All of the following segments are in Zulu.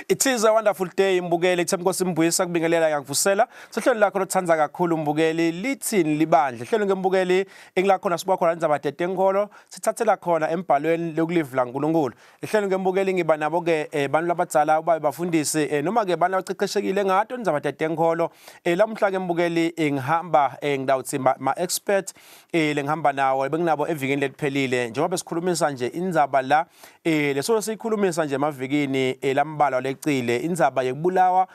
It is a wonderful day Mbukeli Themkosi Mbuyisa kubingelela yakuvusela sehlelo lakho lothanza kakhulu Mbukeli lithini libandla hlelo ngembukeli engilakhona sibuka khona indzaba tetenkolo sithathela khona embhalweni lokulivla uNkulunkulu hlelo ngembukeli ngiba nabo ke bantu labadzala ubaye bafundisi noma ke bana baceceshekile ngato indzaba tetenkolo lamhla ke Mbukeli ngihamba ngidawuthi ma expert lengihamba nawo benginabo evikini letiphelile njengoba sikhulumisa nje indzaba la leso sikhulumisa nje emavikini lambala lecile indzaba yekubulawa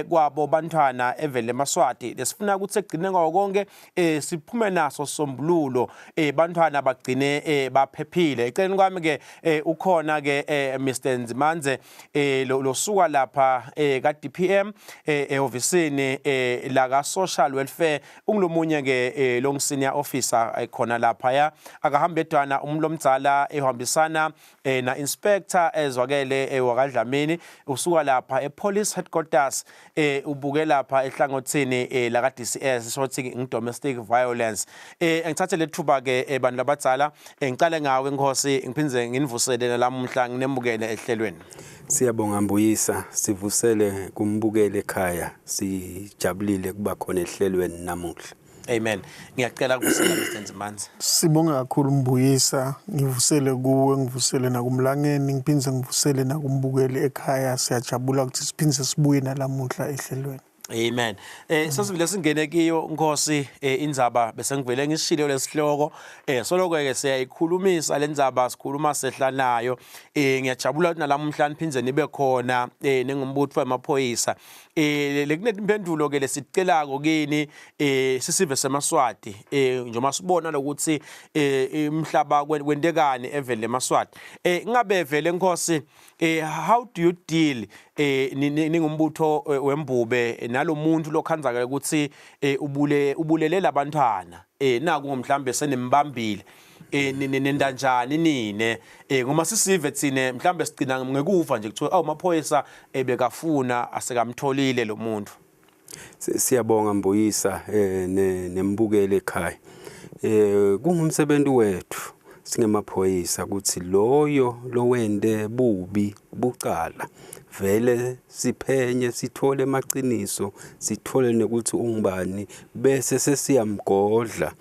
kwabo bantwana evele eMaswati lesifuna ukuthi egcine ngawo konke siphume naso sombululo bantwana bagcine baphephile eceleni kwami ke ukhona ke Mr Nzimanze losuka lapha ka DPM eofisini la ka social welfare ungilomunye ke long senior officer khona lapha ya akahamba edwana umlomdzala ehambisana na inspector ezwakele wakadlamini usuka lapha police headquarters ubuke lapha ehlangothini la ka DCS sothi domestic violence ngithathe lethuba ke bantu labadzala ngicale ngawe Nkosi ngiphinze nginivusele lamuhla nginembukele ehlelweni. Siyabonga Mbuyisa sivusele kumbukele ekhaya sijabulile kuba khona ehlelweni namuhla. Amen. Ngiyacela kusela Mr Nzimanze. Sibonga kakhulu Mbuyisa ngivusele kuwe ngivusele nakumlangeni ngiphinze ngivusele nakumbukele ekhaya siyajabula ukuthi siphinze sibuye nalamuhla ehlelweni. Amen. Sasivile singene kiyo Nkosi indzaba bese ngivele ngishilo lesihloko soloko ke siyayikhulumisa lendzaba sikhuluma sehla nayo ngiyajabula ukuthi nalamhla niphinze nibe khona nengumbutho wemaphoyisa lekunempendulo ke lesicelako kini sisive seMaswati njengoba sibona lokuthi imhlaba kwentekani evele eMaswati ngabe vele Nkosi how do you deal ningumbutho wembube nalomuntu lokhanzaka ukuthi ubulele labantwana naku mhlambe senembambile nenda njani nine ngoma sisive thine mhlambe sigcina ngekufa nje kuthiwa awumaphoyisa bekafuna asekamtholile lo muntu. Siyabonga Mbuyisa nembukele ekhaya kungumsebenzi wethu singemaphoyisa ukuthi loyo lowende bubi bucala vele siphenye sithole emaqiniso sithole nokuthi ungubani bese sesiyamgodla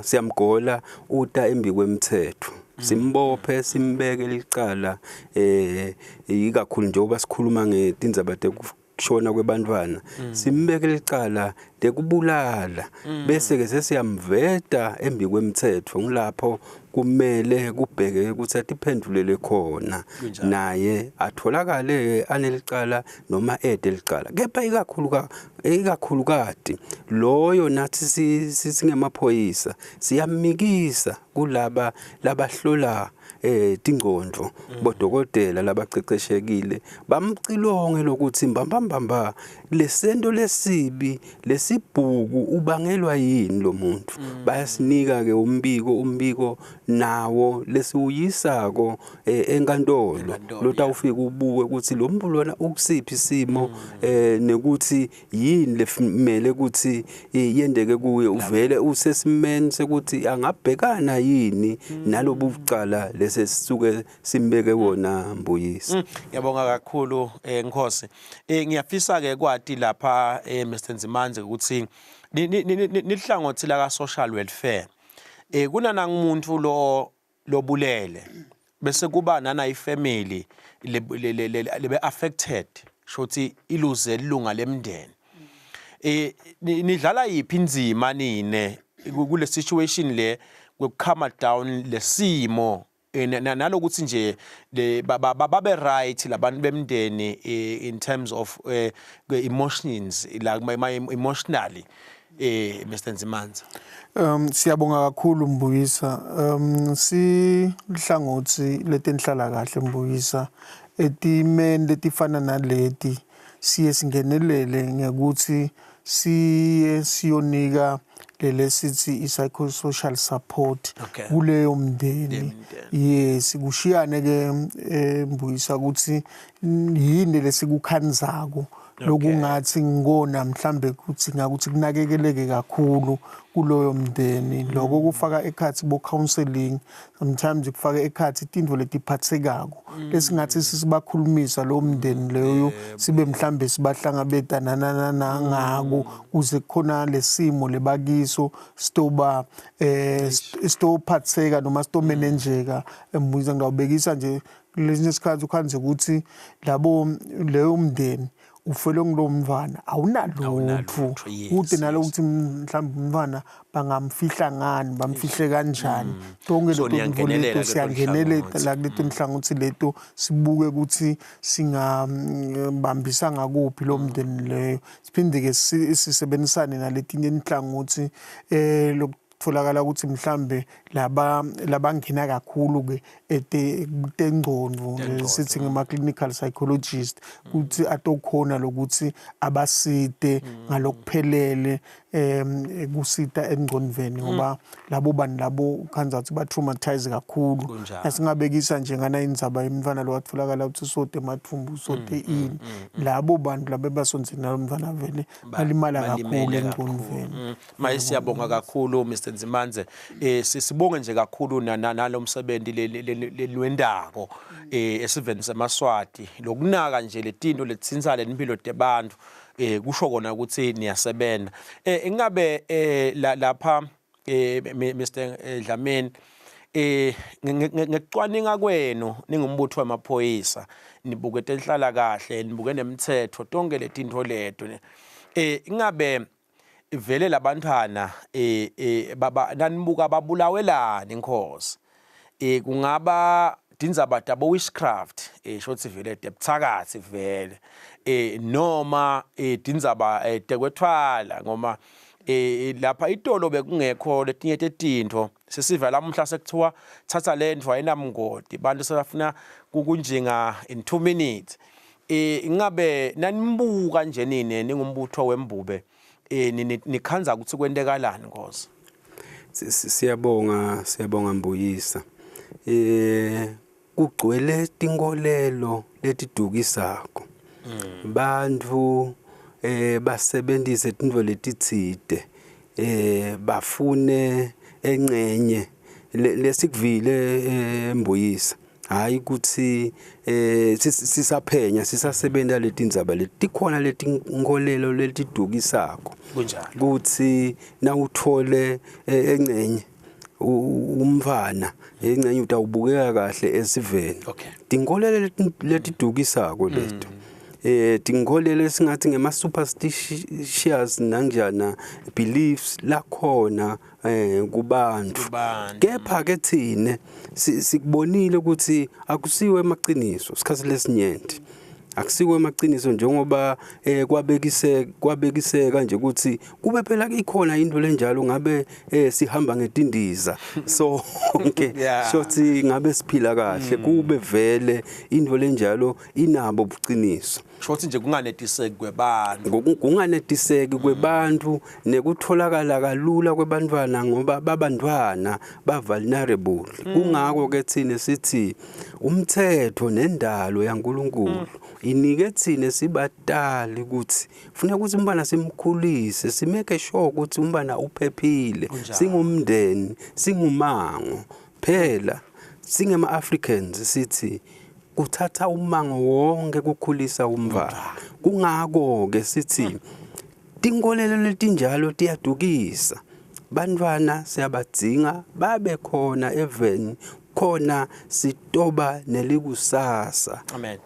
siyamgola uta embi kwemthetho simbophe simbeke licala ikakhulu njengoba sikhuluma ngetindzaba kushona kwebantwana simbeke licala lekubulala bese ke sesiyamveta embi kwemthetho ngilapho kumele kubheke ukuthi atiphendulele khona naye atholakale anelicala noma edelicala kepha ikakhulukati loyo nathi singemaphoyisa siyamikisa kulaba labahlola tingqondo bodokotela labaceceshekile bamcilonge lokuthi mbambamba lesento lesibi lesibhuku ubangelwa yini lo muntu bayasinika ke umbiko nawo lesiuyisako enkantolo lotawufika ubuke ukuthi lo muntu lona ukusiphi isimo nekuthi yini lefimele ukuthi yendeke kuye uvele usesimeni sekuthi angabhekana yini nalobu bucala lesisuke simbeke wona Mbuyisa. Ngiyabonga kakhulu Nkosi ngiyafisa ke kwathi lapha Mr Nzimanze ukuthi nihlangothi la ka social welfare kunana umuntu lobulele bese kuba nana ifamily lebe affected shothi iluze ilunga lemndeni nidlala yipi inzima nine kule situation le kukama down lesimo nalokuthi nje babe right labantu bemndeni in terms of emotions like emotionally Mr Nzimanze. Siyabonga kakhulu Mbuyisa sihlangothi letenhlala kahle Mbuyisa etimeni letifana naleti siye singenelele ngekuthi siyonika lesithi i-psychosocial support Okay. kuleyo mndeni. Yes, kushiyane ke Mbuyisa ukuthi yini lesikukhanzako lokungathi ngikona mhlambe ukuthi ngakuthi kunakekeleke kakhulu kuloyo mndeni. Lokho kufaka ekhathi bo counseling, sometimes kufaka ekhathi intindvo letiphatsekako lesingathi sisibakhulumisa lo mndeni leyo sibe mhlambe sibahlangabetana ngako kuze khona lesimo lebakiso stoba stophatheka noma stomanageka. Mbuyisa ngawubekisa nje lesinye isikhathi ukhanze ukuthi leyo mndeni ufele ngilomvana awunalutho kude nalokuthi mhlawumbe umvana bangamfihla ngani bamfihle kanjani konke leto siyangenelela la kuleto nhlangothi leto sibuke ukuthi singabambisa ngakuphi lo mndeni leyo siphinde ke sisebenzisane naletinye inhlangothi tholakala ukuthi mhlambe labangena kakhulu ke etengqondo sithi ngema clinical psychologist ukuthi atokhona lokuthi abasite ngalokuphelele kusita engqondweni ngoba labo bani labo khanza ukuthi ba traumatize kakhulu. Asingabekisa nje ngana indzaba yemntwana lo watholakala ukuthi sote mathumbu sote ini labo bantu laba basonzeni nalomntwana vele balimala kakhulu engqondweni. Maye siyabonga kakhulu Mr. Nzimanze. Sibonge nje kakhulu nalomsebenzi lelwendako esiveni seMaswati lokunaka nje letinto letsinsa lempilo tebantu kusho kona ukuthi niyasebenza. Ingabe lapha Mr. Dlamini ngekucwaninga kwenu ningumbutho wemaphoyisa nibukete enhlala kahle nibuke nemithetho tonke letinto leto ingabe vele labantwana nanibuka babulawelani inkosi kungaba tindzaba tabo witchcraft shothi vele tebuthakathi vele noma tindzaba tekwethwala ngoma lapha itolo bekungekho letinye tetinto sesiva lamuhla sekuthiwa thatha lendvo ayinamngoti bantu sebafuna kukunjinga in 2 minutes. Ingabe nanimbuka nje nini ningumbutho wembube nikhanza ukuthi kwentekalani Nkosi? Siyabonga Mbuyisa. Kugcwele tinkolelo letidukisako. Bantu basebenzise tintfo letitsite bafune encenye lesikuvile Mbuyisa. Hayi ukuthi sisaphenya sisasebenta letindzaba letikhona letinkolelo letidukisako ukuthi nawuthole encenye umfana encenye utawubukeka kahle esiveni. Tinkolelo letidukisako leto tinkolelo singathi ngema superstitious nanjana beliefs lakhona kubantu. Kepha ke thine sikubonile ukuthi akusiwe emaqiniso sikhathi lesinyenti akusiwe emaqiniso njengoba kwabekiseka nje ukuthi kube phela ikhona into lenjalo ngabe sihamba ngetindiza so okay shothi ngabe siphila kahle kube vele into lenjalo inabo ubuqiniso shothi nje kunganetiseki kwebantu kunganetiseki kwebantu nekutholakala kalula kwebantwana ngoba babantwana ba vulnerable. Kungako ke thine sithi umthetho nendalo yaNkulunkulu inike thine sibatali ukuthi ufuna ukuthi umbana simkhulise simeke sure ukuthi umbana uphephile singumndeni singumango phela singema Africans sithi kuthatha umango wonke kukhulisa umntwana. Kungako ke sithi tinkolelo letinjalo tiyadukisa bantwana siyabadzinga babe khona even khona sitoba nelikusasa. Amen.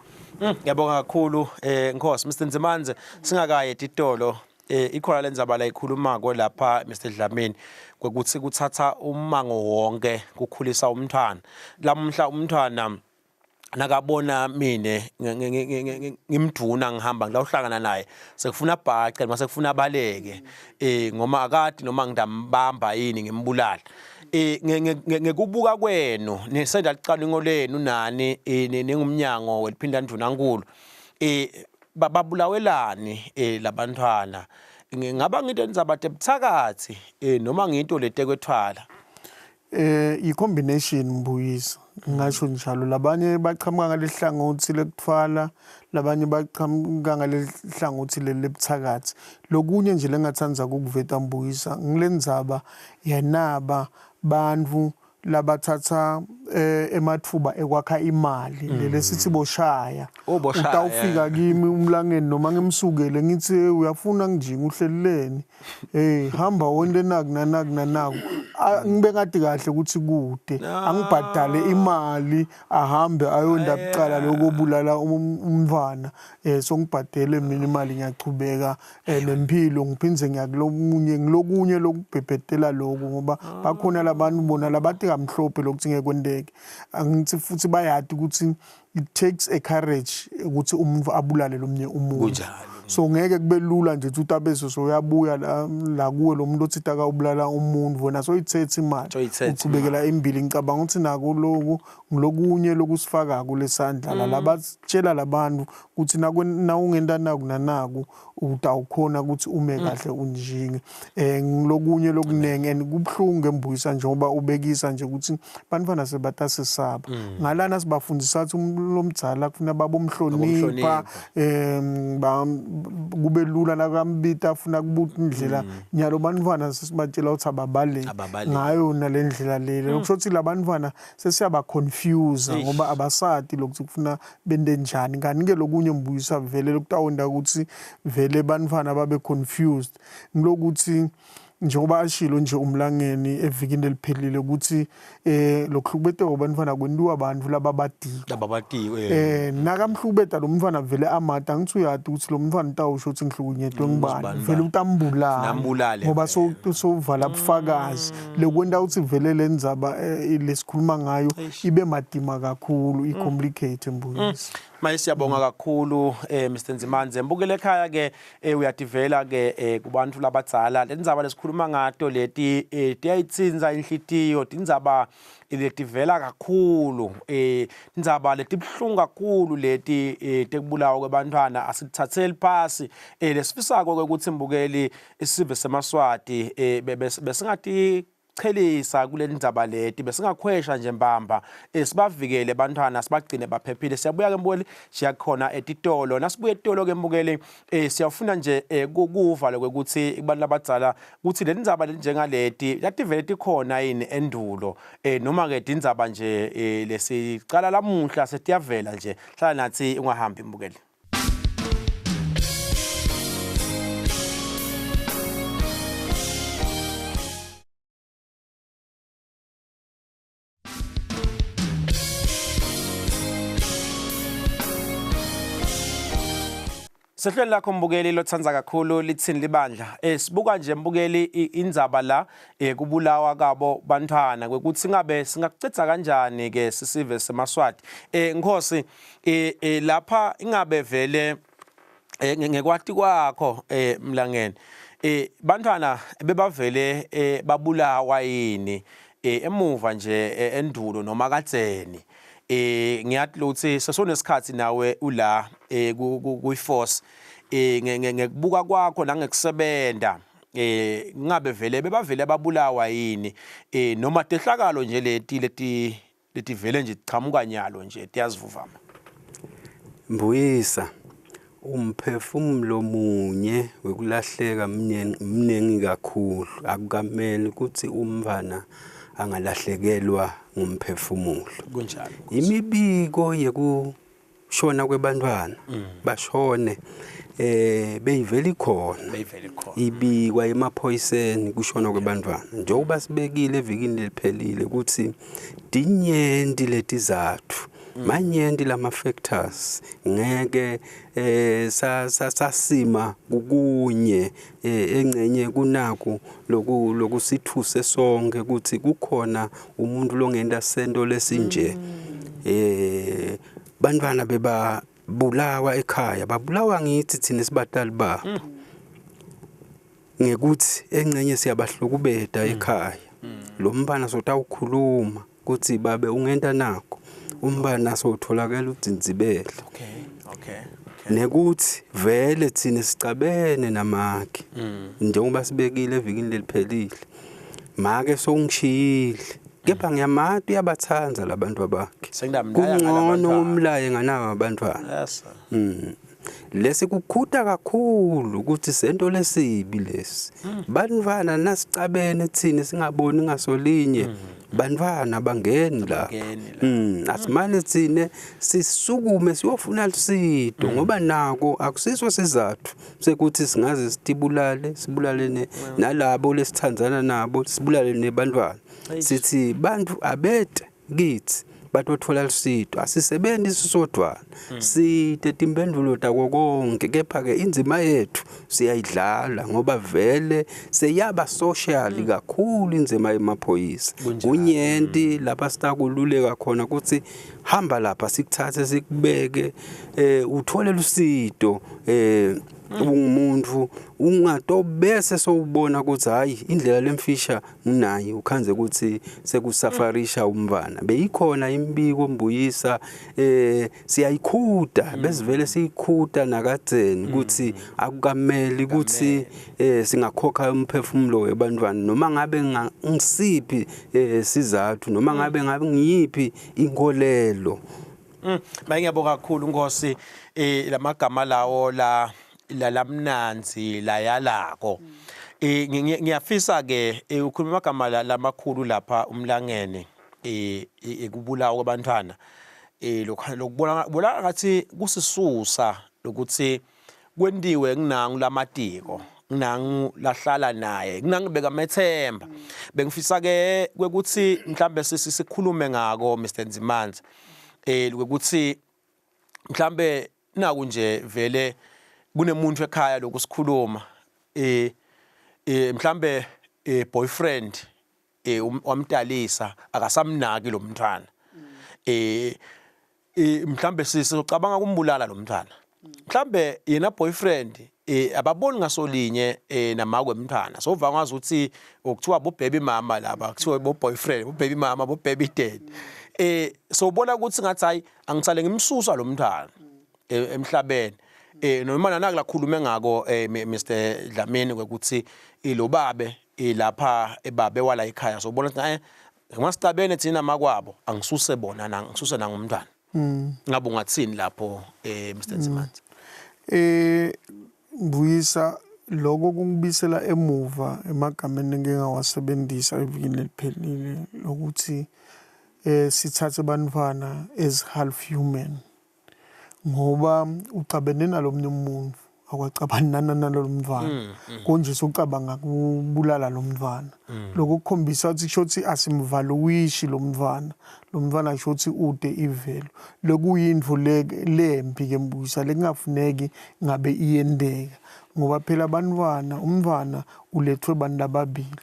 Ngiyabonga kakhulu Nkosi Mr. Nzimanze singakaye titolo ikhona lenzaba la ikhuluma lapha Mr. Dlamini kwekuthi kuthatha umango wonke kukhulisa umntwana. Lamhla umntwana nakabona mine ngimduna ngihamba ngilawuhlangana naye sekufuna bhaqa mase kufuna baleke ngoma akade noma ngidambamba yini ngimbulala. Ngekubuka kwenu nisenda licaningo lenu nani ningumnyango weliphinda ndvunankulu babulawelani labantwana ngaba nginto enizaba ebuthakathi noma nginto letekwethwala I-combination Mbuyisa ngisho njalo labanye baqhamuka ngalehlangothi lekutfala labanye baqhamuka ngalehlangothi lebuthakathi lokunye nje lengathanza ukuveta Mbuyisa ngilendzaba yanaba bantfu labathatha ematfuba ekwakha imali lesithi boshaya utawufika kimi umlangeni noma ngimsukele ngithi uyafuna ngijinga uhleleleni hamba wonke naku ngibe ngadi kahle ukuthi kude angibhadale imali ahambe ayonda bucala lokubulala umntwana so ngibhadele mina imali ngiyachubeka nempilo ngiphinze ngilokunye lokubhebhetela lokho ngoba bakhona labantu bona labati kamhlophe lokuthi ngekwendeke angithi futhi bayadi ukuthi it takes a courage ukuthi umuntu abulale lomnye umuntu so ngeke kube lula nje ukuthi abezo so uyabuya la kuwe lo muntu othi akawubulala umuntu wena so ithethe imali uqhubekela imbili ngicabanga ukuthi nako lokho ngilokunye lokusifaka kulesandla labatshela labantu ukuthi na ungenda naku utawukhona ukuthi ume kahle unjinge ngilokunye lokunenge and kubhlungu Mbuyisa njengoba ubekisa nje ukuthi bantwana sebatasesaba ngalana sibafundisa ukuthi lomdzala kufuna babomhlonipha kube lula nakambita afuna kubuthi indlela nyalo bantwana sesibatshela ukuthi ababale ngayo nalendlela lele okusho ukuthi labantwana sesiyaba confuse ngoba abasati lokuthi kufuna bende njani kanti ke lokunye Mbuyisa vele lokutawonda ukuthi vele bantwana babe confused ngilokuthi njengoba ashilo nje umlangeni evikini eliphelile ukuthi lokuhlubete obantwana kwendiwa abantu lababadiwe nakamhlubeta lo mntwana vele amata ngithi uyati ukuthi lo mntwana utawusho ukuthi ngihlukunyetwe ngibani vele utambulala ngoba sovala ubufakazi lekwenda ukuthi vele lenzaba lesikhuluma ngayo ibe madima kakhulu i-complicate Mbuyisa. Manje siyabonga kakhulu Mr Nzimanze mbukele ekhaya ke uyadivela ke kubantu labadzala lenzaba lesikhuluma ngato leti tiyayitsinza inhlitiyo tindzaba letivela kakhulu indzaba letibhlungu kakhulu leti tekubulawa kwebantwana asithatheli phasi lesifisako ukuthi mbukeli isive semaswati besingati chelisa kulendzaba leti besingakhwesha nje mbamba sibavikele bantwana sibagcine baphephile siyabuya ke mbukeli siyakhona etitolo nasibuye etitolo ke mbukeli siyafuna nje kuva lokuthi kubantu labadzala ukuthi le ndzaba lenjengaleti yativele tikhona yini endulo noma ke indzaba nje lesicala lamuhla setiyavela nje hlala nathi ungahambi mbukeli. Sehlelo lakho mbukeli lothanza kakhulu lithini libandla sibuka nje mbukeli indzaba la kubulawa kabo bantwana kwekuthi ngabe singakucetha kanjani ke sisive semaswati Nkosi lapha ingabe vele ngekwati kwakho mlangeni bantwana bebavele babulawa yini emuva nje endulo noma kadzeni ngiyathi ukuthi sesonesikhathi nawe ula kuyiforce ngekubuka kwakho nangekusebenta ngabe vele bebavele babulawa yini noma tehlakalo nje leti vele nje chamuka nyalo nje tiyazivuvama. Mbuyisa umphefumulo munye wekulahleka mnengi kakhulu akukameli ukuthi umntwana angalahlekelwa ngumphefumulo kunjalo imibiko yekushona kwebantwana bashone beyiveli khona ibikwa emaphoyiseni kushona kwebantwana njengoba sibekile evikini leliphelile ukuthi dinyenti letizathu manyenti lama factors ngeke sasima kukunye engcenye kunaku lokusithuse sonke ukuthi kukhona umuntu longenda sento lesinje bantwana bebabulawa ekhaya babulawa ngithi thina sibatali babo ngekuthi engcenye siyabahlukubeda ekhaya lo mbana sotawukhuluma ukuthi babe ungenta nakho umbani asotholakala udzinzibele. Okay. Nekuthi vele thina sicabene namakhe njengoba sibekile evikini leliphelile make songishiyile kepha ngiyamati uyabathanza labantu abakhe kungcono umlaye nganawo abantwana. Yes. Lesi kukhutha kakhulu ukuthi sento lesibi lesi bantwana nasicabene thina singaboni ngasolinye bantwana bangeni la asimane thine sisukume siyofuna lusido ngoba nako akusiso sizathu sekuthi singaze sibulale nalabo lesithandzana nabo sibulale nebantwana sithi bantu abete kithi batothola lusido asisebenzi sisodwana site timpendulo takho konke kepha ke inzima yethu siyayidlala ngoba vele seyaba social kakhulu inzima yemaphoyisa kunyenti lapha sitakululeka khona ukuthi hamba lapha sikuthathe sikubeke uthole lusido umuntu ungatobese sowubona ukuthi hayi indlela lemfisha unayi ukhanze ukuthi sekusafarisha umvana beyikhona imbiko mbuyisa siyayikhuda besivele siyikhuda nakadzeni ukuthi akukameli ukuthi singakhokha umphefumulo webantwana noma ngabe ngisiphi sizathu noma ngabe ngiyiphi inkolelo. Ngiyabonga kakhulu Nkosi lamagama lawo lamnanzi la yalako ngiyafisa ke ukhuluma amagama lamakhulu lapha umlangene ekubulawa kwabantwana lokubona ngathi kusisusa lokuthi kwendiwe nginangu lamatiko nginangu lahlala naye nginangibeka amethemba bengifisa ke ukuthi mhlambe sikhulume ngako Mr Nzimanza ukuthi mhlambe naku nje vele kunemuntu ekhaya lokusikhuluma mhlambe boyfriend wamdalisa akasamnaki lo mntwana mhlambe sisocabanga kumbulala lo mntwana mhlambe yena boyfriend ababoni ngasolinye namakwe mntwana sova ngazi ukuthi okuthiwa bo baby mama laba kuthiwa bo boyfriend bo baby mama bo baby dad so ubona ukuthi ngathi hayi angitsale ngimsusa lo mntwana emhlabeni noma nana lakhulume ngako Mr Dlamini ukuthi lo babe lapha ebabe wala ekhaya so ubona ukuthi ngimasicabene thina makwabo angisuse bona ngisuse nangumntwana ngabe ungathini lapho Mr Nzimanza Mbuyisa lokho kungibisela emuva emagameni engingawasebenzisa evikini leliphelile lokuthi sithathe abantwana as half human ngoba ucabene nalomnye umuntu akwacabana nalo mntwana konje sokucabanga kubulala lo mntwana lokho kukhombisa ukuthi shothi asimvaluishi lo mntwana shothi ude ivelo lokuyindvu lempi ke Mbuyisa lekungafuneki ngabe iyendeka ngoba phela umntwana ulethwe abantu ababili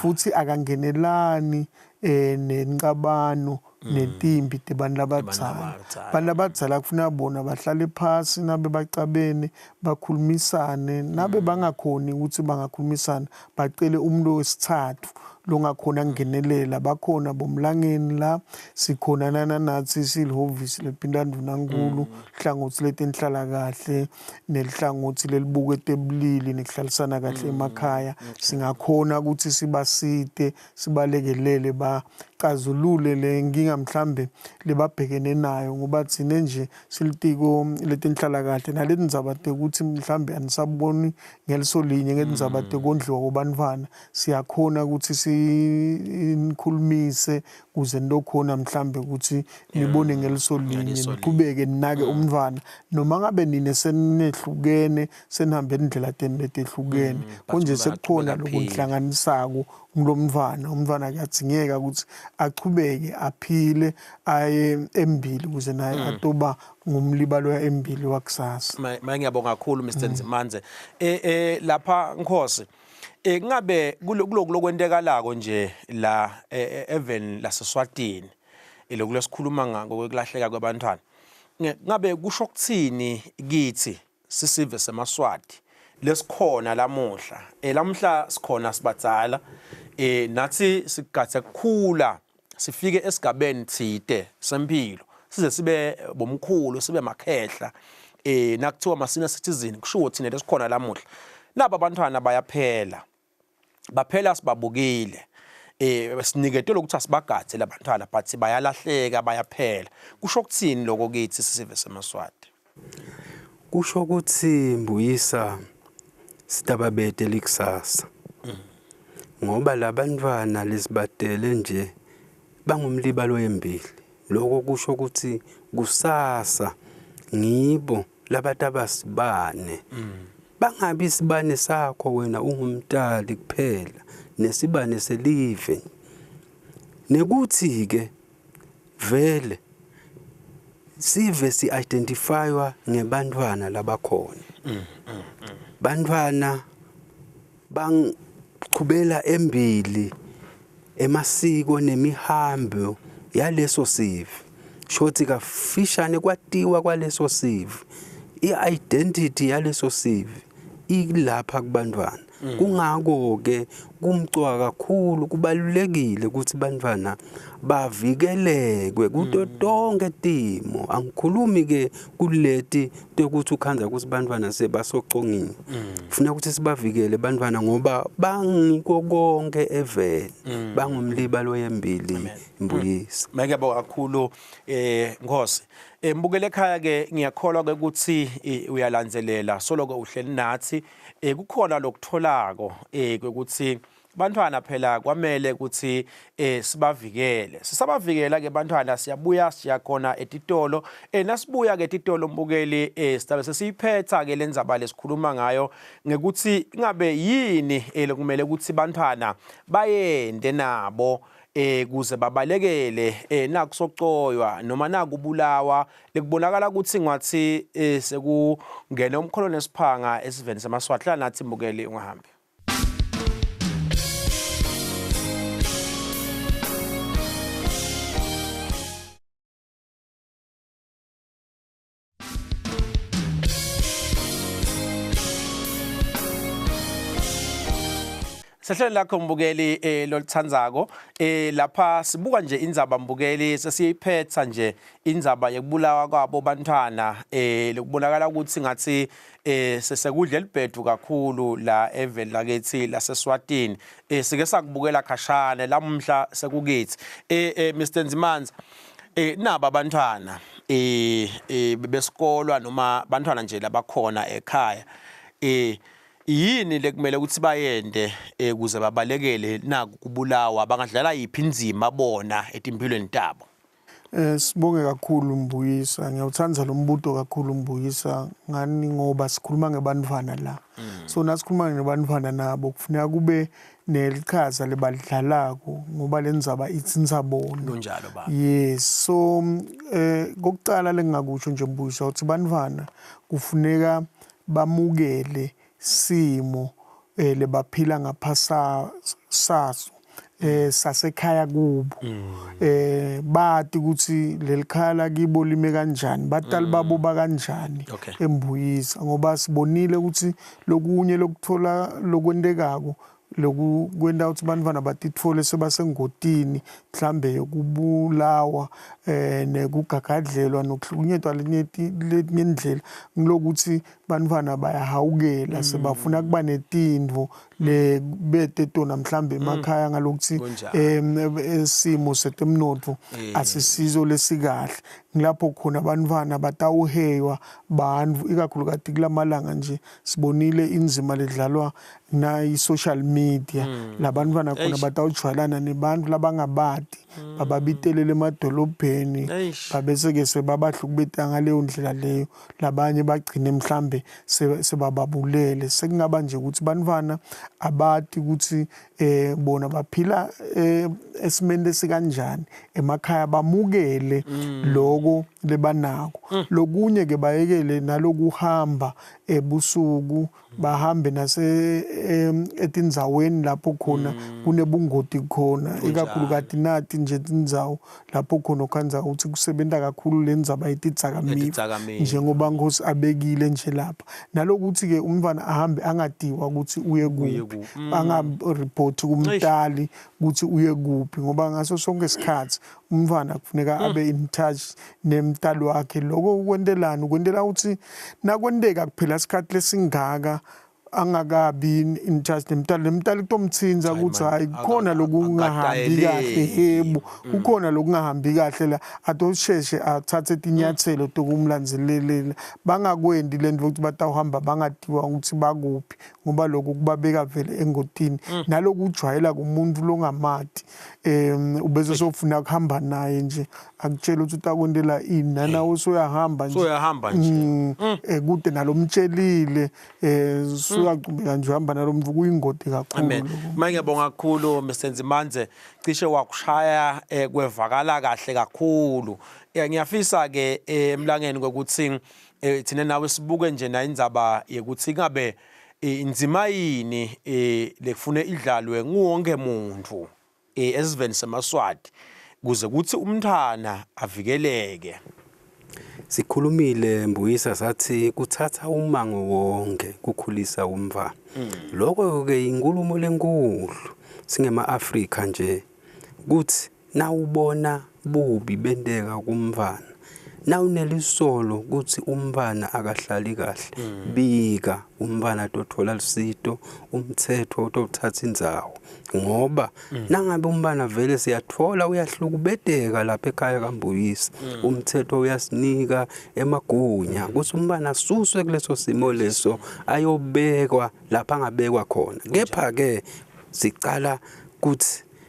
futhi akangenelani nencabano netimbi tebantu abadzala kufuna bona bahlale phasi nabe bacabene bakhulumisane nabe bangakhoni ukuthi bangakhulumisana bacele umuntu wesithathu longakhona ngenelela bakhona bomlangeni la sikhona nathi silhovisi lepindanduna nkulu hlangothi letenhlala kahle nelihlangothi lelibuke etebulili nekuhlalisana kahle emakhaya singakhona ukuthi sibasite sibalekelele bacazulule le nginga mhlambe lebabhekene nayo ngoba thine nje silitiko letenhlala kahle naletindzabate ukuthi mhlambe anisaboni ngelisolinye ngetindzabate kondliwa kubantwana siyakhona ukuthi nikhulumise kuze ndokhona mhlambe ukuthi nibone ngelisolinye niqhubeke ninake umntwana noma ngabe nine senehlukene senihambe indlela letehlukene konje sekukhona lokuhlanganisako umntwana kuyadzingeka ukuthi achubeke aphile aye embili kuze naye atoba ngumlibalo embili wakusasa. Ngiyabonga kakhulu Mr Nzimanza lapha Nkosi ngabe kulokwentekalako nje la even laseSwatini lokulesikhuluma ngako kwelahleka kwabantwana ngabe kusho kuthini kithi sisive semaswati lesikhona lamuhla lamhla sikhona sibadzala nathi sigathe kukhula sifike esigabeni thide sempilo size sibe bomkhulu sibe makhehla nakuthiwa ma senior citizen kusho ukuthi nento sikhona lamuhla naba abantwana baphela sibabukile siniketwe ukuthi asibagathe labantwana but bayalahleka bayaphela kusho ukuthini lokho kithi sisive seMaswati kusho ukuthi Mbuyisa sitababete likusasa ngoba labantwana lesibadele nje bangumlibalo yembili lokho kusho ukuthi kusasa ngibo labatabasibane bangabi isibane sakho wena ungumtali kuphela nesibane selive nekuthi ke vele sive si identifywa ngebantwana labakhona bantwana bangqhubela embili emasiko nemihambo yaleso sive shothi kafishane kwatiwa kwaleso sive i-identity yaleso sive ilapha kubantwana kungako ke kumcwa kakhulu kubalulekile ukuthi bantwana bavikelekwe kuto tonke timo angikhulumi ke kuleti ukuthi ukhanza ukuthi bantwana sebasocongini ufuna ukuthi sibavikele bantwana ngoba bangiko konke eveni bangumlibalo yembili Mbuyisa ngiyabonga kakhulu Nkosi mbukele ekhaya ke ngiyakholwa ke ukuthi uyalandzelela soloko uhleli nathi kukhona lokutholako ukuthi bantwana phela kwamele ukuthi sibavikele sisabavikela ke bantwana siyabuya siyakhona etitolo nasibuya ke etitolo mbukeli sizabe sesiyiphetha ke lenzaba lesikhuluma ngayo ngekuthi ngabe yini lokumele ukuthi bantwana bayende nabo kuze babalekele nakusocoywa noma nakubulawa lekubonakala ukuthi ngathi sekungena umkholo nesiphanga esiveni seMaswati nathi mbukeli ungahambi Sehlelo lakho mbukeli lolithandzako lapha sibuka nje indzaba mbukeli sesiyiphetha nje indzaba yekubulawa kwabo bantwana lokubonakala ukuthi ngathi sesekudla elibhedu kakhulu la eveni lakithi laseSwatini sike sakubukela khashane lamhla sekukithi Mr Nzimanza naba abantwana bebesikolo noma abantwana nje labakhona ekhaya yini lekumele ukuthi bayende kuze babalekele naku kubulawa bangadlala yiphi inzima bona etimpilweni tabo sibonge kakhulu Mbuyisa ngiyawuthanda lo mbuto kakhulu Mbuyisa ngani ngoba sikhuluma ngebantwana la so nasikhuluma ngebantwana nabo kufuneka kube nelikhaza lebadlalako ngoba lenzaba itsitsabona kunjalo baba yes so kokucala lengakusho nje Mbuyisa uthi bantwana kufuneka bamukele simo lebaphila ngaphasa saso sasekhaya kubo bathi ukuthi lelikhala kibo lime kanjani batali babo bakanjani eMbuyisa ngoba sibonile ukuthi lokunye lokuthola lokwendekako lokwenda ukuthi bantwana batitfole sebasengodini mhlambe yokubulawa nekugagadlelwa nokuhlukunyetwa letinye indlela ngilokuthi bantwana bayahawukela sebafuna kuba netindvo lebete tona mhlambe emakhaya ngalokuthi esimo setemnotho asisizo lesikahle ngilapho khona abantwana batawuheywa bantu ikakhulukazi kulamalanga nje sibonile inzima ledlalwa na i-social media labantwana khona batawujwalana nebantu labangabadi bababitelele emadolobheni babese ke sebabahlukubeta ngaleyo ndlela leyo labanye bagcine mhlambe sebababulele sekungaba nje ukuthi bantwana abati ukuthi bona baphila esimende sikanjani emakhaya bamukele lokho lebanako lokunye ke bayekele nalokuhamba ebusuku bahambe nase etindzaweni lapho khona kunebungoti khona ikakhulukazi nathi nje tindzawo lapho khona ukhanza ukuthi kusebenta kakhulu lenzaba yetidzakamizwa njengoba Nkosi abekile nje la lapha nalokuthi ke umntwana ahambe angadiwa ukuthi uye kuphi anga report kumtali ukuthi uye kuphi ngoba ngaso sonke isikhathi umntwana kufuneka abe in touch nemtali wakhe lokho ukwendelana ukwendela ukuthi nakwendeka kuphela isikhathi lesingaka angakabi in touch nemtali kutomthinza ukuthi hayi khona lokungahambi kahle yebo ukhona lokungahambi kahle la atosheshe athathe inyathelo tokumlanzelela bangakwendi lento ukuthi batawuhamba bangadiwa ukuthi bakuphi ngoba lokho kubabeka vele engotini naloku ujwayela kumuntu longamati ubese sofuna ukuhamba naye nje akutshela ukuthi utakwendela ini nana usoyahamba nje kude nalomtshelile uyaqhubeka nje uhamba nalomvu kuyingodi kakhulu ngiyabonga kakhulu Mr Nzimanze cishe wakushaya kwevakala kahle kakhulu ngiyafisa ke emlangeni ukuthi thina nawe sibuke nje na indzaba yekuthi ngabe inzima yini lekufune idlalwe nguwonke umuntu esiveni seMaswati kuze kuthi umntana avikeleke. Sikhulumile Mbuyisa sathi kuthatha umango wonke kukhulisa umva. Lokho ke inkulumo lenkulu singema Afrika nje kuthi nawubona bubi bendeka kumvana nawunelisolo kuthi umvana akahlali kahle bika umvana tothola lisito umthetho utothatha indzawo ngoba nangabe umvana vele siyathola uyahlukubedeka lapha ekhaya kaMbuyisa umthetho uyasinika emagunya kuthi umvana suswe kuleso simo leso ayobekwa lapha angabekwa khona kepha ke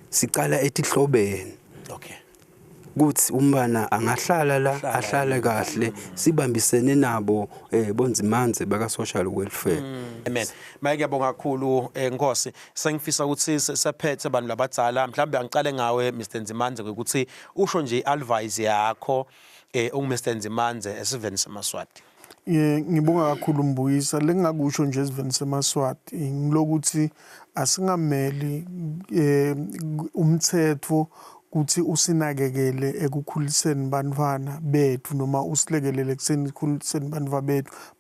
sicala etihlobeni kuthi umntwana angahlala la ahlale kahle sibambisene nabo bonzimanze baka social welfare. Amen. Ngiyabonga kakhulu Nkosi sengifisa ukuthi sephethe abantu labadzala mhlambe angicale ngawe Mr Nzimanze ukuthi usho nje advice yakho Mr Nzimanze esiveni seMaswati. Ngibonga kakhulu Mbuyisa lengakusho nje esiveni seMaswati ngilokuthi asingameli umthetho kuthi usinakekele ekukhuliseni bantwana bethu noma usilekelele ekukhuliseni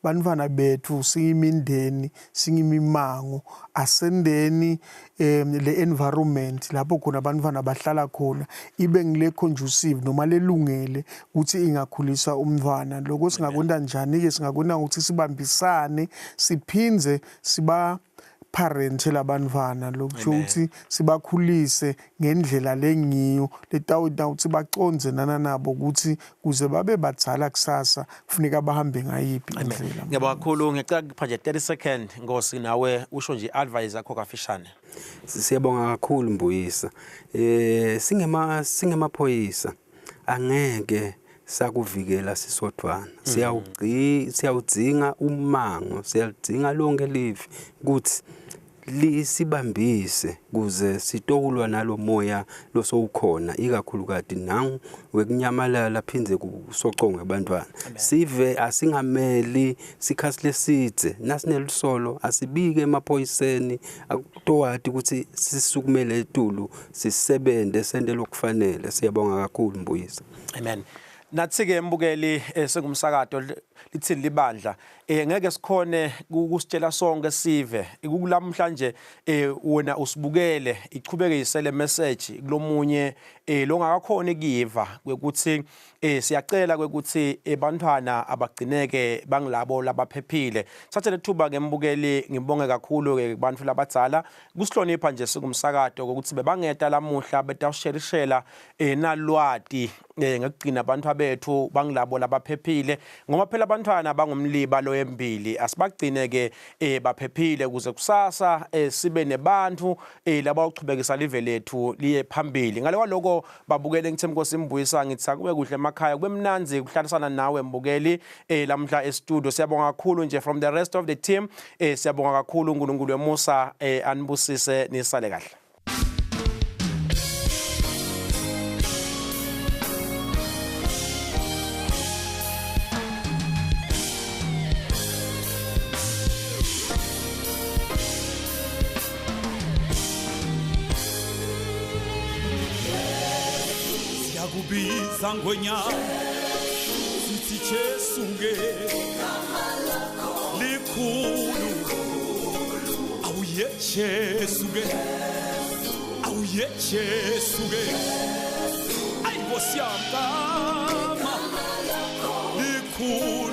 bantwana bethu singimindeni singimimango asendeni le environment lapho khona abantwana bahlala khona ibe ngile conducive noma lelungele ukuthi ingakhulisa umntwana lokho singakwenda njani ke singakwenda ukuthi sibambisane siphinze siba parent labantwana lokuthi sibakhulise ngendlela lengiyo letawuda ukuthi baconze nabo ukuthi kuze babe badzala kusasa kufuneka bahambe ngayiphi indlela. Ngiyabonga kakhulu ngicela kupha nje 30 second Nkosi nawe usho nje advice yakho kafishane. Siyabonga kakhulu Mbuyisa singemaphoyisa angeke sakuvikela sisodwana siyawudzinga umango siyalidinga lonke live kuthi lisibambise kuze sitokulwa nalomoya losowukhona ikakhulukati nangu wekunyamalala phinze kusocongwe abantwana sive asingameli sikhathi lesidze nasinelisolo asibike emaphoyiseni akutowati ukuthi sisukumele etulu sisebende sende lokufanele. Siyabonga kakhulu Mbuyisa. Amen. Nathi ke mbukeli sengumsakato lithini libandla ngeke sikhone ukusitshela sonke sive ikulamhlanje wena usibukele ichubeke isele message kulomunye longakakhona ikiva kwekuthi siyacela kwekuthi abantwana abagcineke bangilabo labaphephile. Sathe lethuba ke mbukeli ngibonge kakhulu ke kubantu labadzala kusihlonipha nje sikumsakato ukuthi bebangeta lamuhla betawusherishela nalwati ngekugcina abantu bethu bangilabo labaphephile ngoba phela abantwana bangumliba lo embili asibagcine ke baphephile kuze kusasa sibe nebantu laba uchubekisa live lethu liye phambili. Ngale kwaloko babukele ngithe Nkosi Mbuyisa ngithi akube kuhle emakhaya kube mnanzi kuhlalisana nawe mbukeli lamhla e-studio. Siyabonga kakhulu nje from the rest of the team siyabonga kakhulu uNkulunkulu wemusa anibusise nisale kahle. Kubiza ngwenya sithi chesuke likhulu awuye Jesu ke awuye Jesu ke ay Nkosi yami likhulu